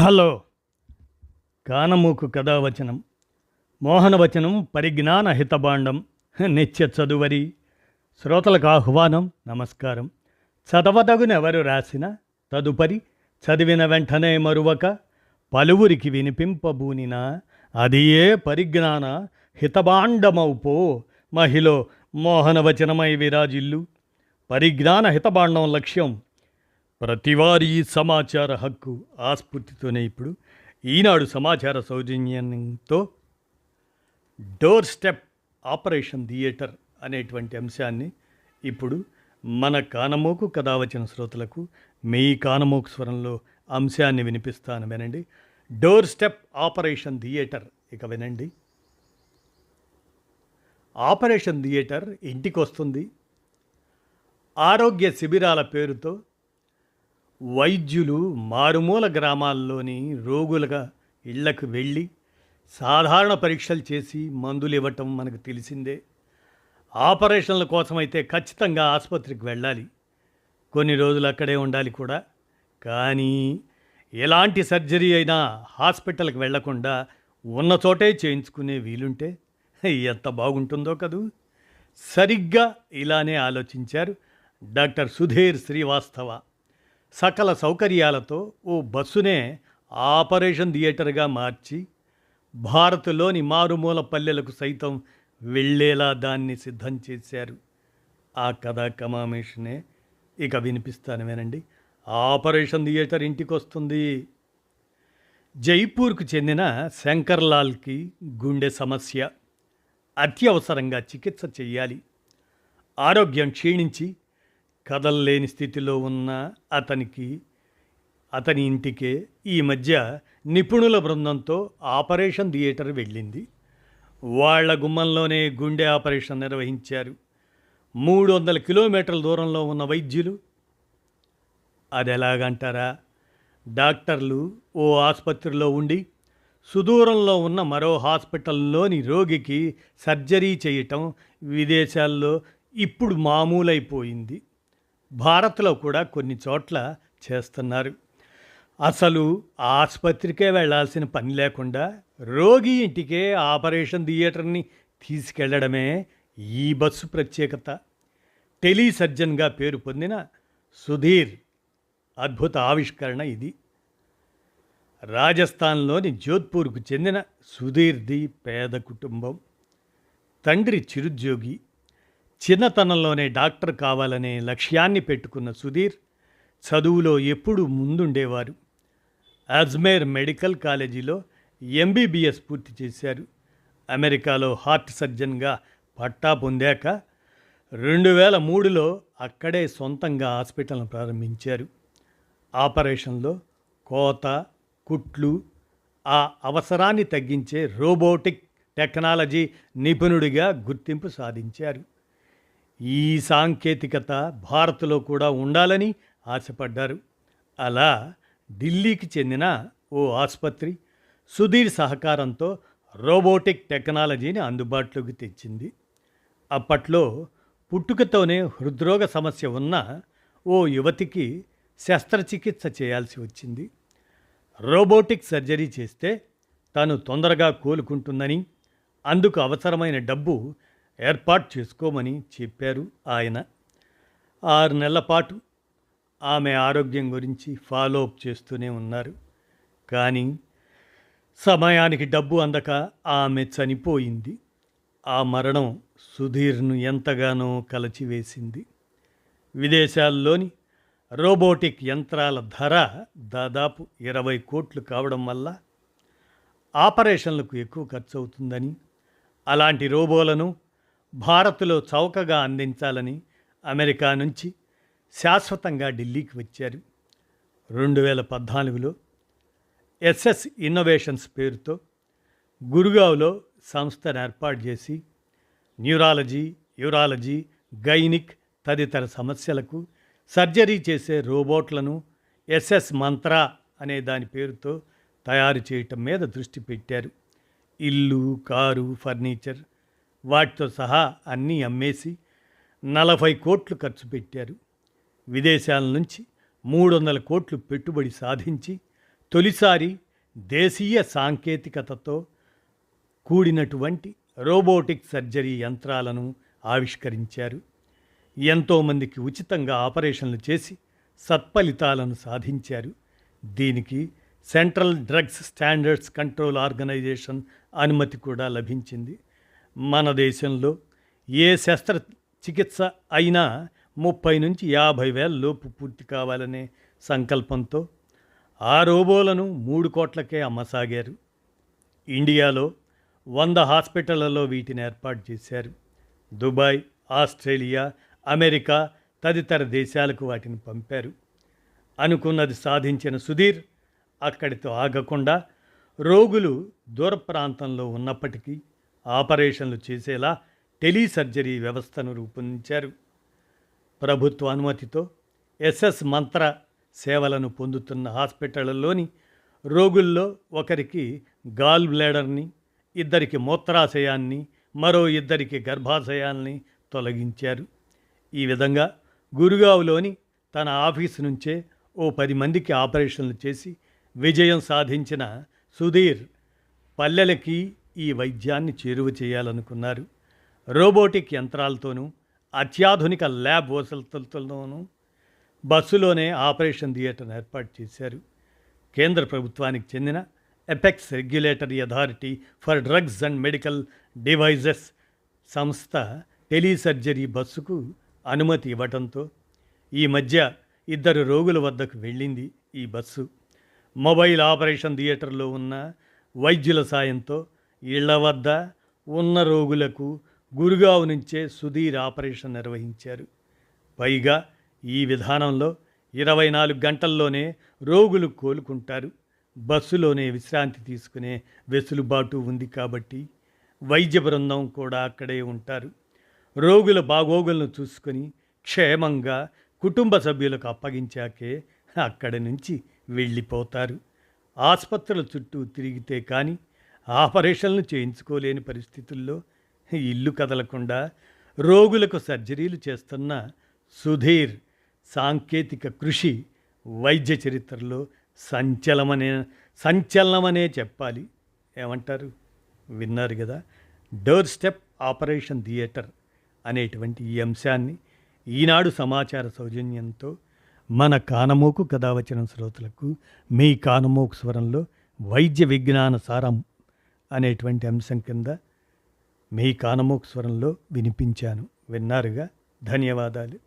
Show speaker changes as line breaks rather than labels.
Hello. కానమూకు కథావచనం మోహనవచనం పరిజ్ఞాన హితబాండం నిత్య చదువరి శ్రోతలకు ఆహ్వానం. నమస్కారం. చదవదగునెవరు రాసిన తదుపరి చదివిన వెంటనే మరువక పలువురికి వినిపింపబూనిన అది ఏ పరిజ్ఞాన హితబాండమౌపో మహిళ మోహనవచనమై విరాజిల్లు. పరిజ్ఞాన హితబాండం లక్ష్యం ప్రతివారీ సమాచార హక్కు. ఆస్ఫూర్తితోనే ఇప్పుడు ఈనాడు సమాచార సౌజన్యంతో డోర్ స్టెప్ ఆపరేషన్ థియేటర్ అనేటువంటి అంశాన్ని ఇప్పుడు మన కానమోకు కథావచన శ్రోతలకు మీ కానమోకు స్వరంలో అంశాన్ని వినిపిస్తాను, వినండి. Door step operation theatre. ఇక వినండి. ఆపరేషన్ థియేటర్ ఇంటికి వస్తుంది. ఆరోగ్య శిబిరాల పేరుతో వైద్యులు మారుమూల గ్రామాల్లోని రోగులుగా ఇళ్లకు వెళ్ళి సాధారణ పరీక్షలు చేసి మందులు ఇవ్వటం మనకు తెలిసిందే. ఆపరేషన్ల కోసమైతే ఖచ్చితంగా ఆసుపత్రికి వెళ్ళాలి, కొన్ని రోజులు అక్కడే ఉండాలి కూడా. కానీ ఎలాంటి సర్జరీ అయినా హాస్పిటల్కి వెళ్లకుండా ఉన్న చోటే చేయించుకునే వీలుంటే ఎంత బాగుంటుందో కదూ. సరిగ్గా ఇలానే ఆలోచించారు డాక్టర్ సుధీర్ శ్రీవాస్తవ. సకల సౌకర్యాలతో ఓ బస్సునే ఆపరేషన్ థియేటర్గా మార్చి భారత్లోని మారుమూల పల్లెలకు సైతం వెళ్ళేలా దాన్ని సిద్ధం చేశారు. ఆ కథా కమామేషనే ఇక వినిపిస్తాను, వినండి. ఆపరేషన్ థియేటర్ ఇంటికి వస్తుంది. జైపూర్కు చెందిన శంకర్లాల్కి గుండె సమస్య. అత్యవసరంగా చికిత్స చేయాలి. ఆరోగ్యం క్షీణించి కదల్లేని స్థితిలో ఉన్న అతని ఇంటికే ఈ మధ్య నిపుణుల బృందంతో ఆపరేషన్ థియేటర్ వెళ్ళింది. వాళ్ల గుమ్మంలోనే గుండె ఆపరేషన్ నిర్వహించారు. 300 కిలోమీటర్ల దూరంలో ఉన్న వైద్యులు. అది ఎలాగంటారా? డాక్టర్లు ఓ ఆసుపత్రిలో ఉండి సుదూరంలో ఉన్న మరో హాస్పిటల్లోని రోగికి సర్జరీ చేయటం విదేశాల్లో ఇప్పుడు మామూలైపోయింది. భారత్లో కూడా కొన్ని చోట్ల చేస్తున్నారు. అసలు ఆసుపత్రికే వెళ్లాల్సిన పని లేకుండా రోగి ఇంటికే ఆపరేషన్ థియేటర్ని తీసుకెళ్లడమే ఈ బస్సు ప్రత్యేకత. టెలిసర్జన్గా పేరు పొందిన సుధీర్ అద్భుత ఆవిష్కరణ ఇది. రాజస్థాన్లోని జోధ్పూర్కు చెందిన సుధీర్ది పేద కుటుంబం. తండ్రి చిరుద్యోగి. చిన్నతనంలోనే డాక్టర్ కావాలనే లక్ష్యాన్ని పెట్టుకున్న సుధీర్ చదువులో ఎప్పుడూ ముందుండేవారు. అజ్మేర్ మెడికల్ కాలేజీలో ఎంబీబీఎస్ పూర్తి చేశారు. అమెరికాలో హార్ట్ సర్జన్గా పట్టా పొందాక 2003లో అక్కడే సొంతంగా హాస్పిటల్ను ప్రారంభించారు. ఆపరేషన్లో కోత, కుట్లు, ఆ అవసరాన్ని తగ్గించే రోబోటిక్ టెక్నాలజీ నిపుణుడిగా గుర్తింపు సాధించారు. ఈ సాంకేతికత భారత్లో కూడా ఉండాలని ఆశపడ్డారు. అలా ఢిల్లీకి చెందిన ఓ ఆసుపత్రి సుధీర్ సహకారంతో రోబోటిక్ టెక్నాలజీని అందుబాటులోకి తెచ్చింది. అప్పట్లో పుట్టుకతోనే హృద్రోగ సమస్య ఉన్న ఓ యువతికి శస్త్రచికిత్స చేయాల్సి వచ్చింది. రోబోటిక్ సర్జరీ చేస్తే తను తొందరగా కోలుకుంటుందని, అందుకు అవసరమైన డబ్బు ఏర్పాటు చేసుకోమని చెప్పారు ఆయన. 6 నెలల పాటు ఆమె ఆరోగ్యం గురించి ఫాలోఅప్ చేస్తూనే ఉన్నారు. కానీ సమయానికి డబ్బు అందక ఆమె చనిపోయింది. ఆ మరణం సుధీర్ను ఎంతగానో కలచివేసింది. విదేశాల్లోని రోబోటిక్ యంత్రాల ధర దాదాపు 20 కోట్లు కావడం వల్ల ఆపరేషన్లకు ఎక్కువ ఖర్చు అవుతుందని, అలాంటి రోబోలను భారత్లో చౌకగా అందించాలని అమెరికా నుంచి శాశ్వతంగా ఢిల్లీకి వచ్చారు. 2014లో ఎస్ఎస్ ఇన్నోవేషన్స్ పేరుతో గురుగావ్లో సంస్థను ఏర్పాటు చేసి న్యూరాలజీ, యూరాలజీ, గైనిక్ తదితర సమస్యలకు సర్జరీ చేసే రోబోట్లను ఎస్ఎస్ మంత్ర అనే దాని పేరుతో తయారు చేయటం మీద దృష్టి పెట్టారు. ఇల్లు, కారు, ఫర్నిచర్ వాటితో సహా అన్నీ అమ్మేసి 40 కోట్లు ఖర్చు పెట్టారు. విదేశాల నుంచి 300 కోట్లు పెట్టుబడి సాధించి తొలిసారి దేశీయ సాంకేతికతతో కూడినటువంటి రోబోటిక్ సర్జరీ యంత్రాలను ఆవిష్కరించారు. ఎంతోమందికి ఉచితంగా ఆపరేషన్లు చేసి సత్ఫలితాలను సాధించారు. దీనికి central drugs standards control organisation అనుమతి కూడా లభించింది. మన దేశంలో ఏ శస్త్రచికిత్స అయినా 30 నుంచి 50,000 లోపు పూర్తి కావాలనే సంకల్పంతో ఆ రోబోలను 3 కోట్లకే అమ్మసాగారు. ఇండియాలో 100 హాస్పిటళ్లలో వీటిని ఏర్పాటు చేశారు. దుబాయ్, ఆస్ట్రేలియా, అమెరికా తదితర దేశాలకు వాటిని పంపారు. అనుకున్నది సాధించిన సుధీర్ అక్కడితో ఆగకుండా రోగులు దూర ప్రాంతంలో ఉన్నప్పటికీ ఆపరేషన్లు చేసేలా టెలిసర్జరీ వ్యవస్థను రూపొందించారు. ప్రభుత్వ అనుమతితో ఎస్ఎస్ మంత్ర సేవలను పొందుతున్న హాస్పిటళ్లలోని రోగుల్లో ఒకరికి గాల్ బ్లాడర్ని, ఇద్దరికి మూత్రాశయాన్ని, మరో ఇద్దరికి గర్భాశయాల్ని తొలగించారు. ఈ విధంగా గురుగావ్లోని తన ఆఫీసు నుంచే ఓ 10 మందికి ఆపరేషన్లు చేసి విజయం సాధించిన సుధీర్ పల్లెలకి ఈ వైద్యాన్ని చేరువ చేయాలనుకున్నారు. రోబోటిక్ యంత్రాలతోనూ అత్యాధునిక ల్యాబ్ వసతులతోనూ బస్సులోనే ఆపరేషన్ థియేటర్ను ఏర్పాటు చేశారు. కేంద్ర ప్రభుత్వానికి చెందిన apex regulatory authority for drugs and medical devices సంస్థ టెలిసర్జరీ బస్సుకు అనుమతి ఇవ్వడంతో ఈ మధ్య 2 రోగుల వద్దకు వెళ్ళింది ఈ బస్సు. మొబైల్ ఆపరేషన్ థియేటర్లో ఉన్న వైద్యుల సాయంతో ఇళ్ల వద్ద ఉన్న రోగులకు గురుగావ్ నుంచే సుధీర్ ఆపరేషన్ నిర్వహించారు. పైగా ఈ విధానంలో 24 గంటల్లోనే రోగులు కోలుకుంటారు. బస్సులోనే విశ్రాంతి తీసుకునే వెసులుబాటు ఉంది కాబట్టి వైద్య బృందం కూడా అక్కడే ఉంటారు. రోగుల బాగోగులను చూసుకొని క్షేమంగా కుటుంబ సభ్యులకు అప్పగించాకే అక్కడి నుంచి వెళ్ళిపోతారు. ఆసుపత్రుల చుట్టూ తిరిగితే కానీ ఆపరేషన్లు చేయించుకోలేని పరిస్థితుల్లో ఇల్లు కదలకుండా రోగులకు సర్జరీలు చేస్తున్న సుధీర్ సాంకేతిక కృషి వైద్య చరిత్రలో సంచలనమనే చెప్పాలి. ఏమంటారు? విన్నారు కదా. డోర్ స్టెప్ ఆపరేషన్ థియేటర్ అనేటువంటి ఈ అంశాన్ని ఈనాడు సమాచార సౌజన్యంతో మన కానమోకు కథావచనం శ్రోతలకు మీ కానమోకు స్వరంలో వైద్య విజ్ఞాన సారం అనేటువంటి అంశం కింద మీ కానమోకు స్వరంలో వినిపించాను. విన్నారుగా. ధన్యవాదాలు.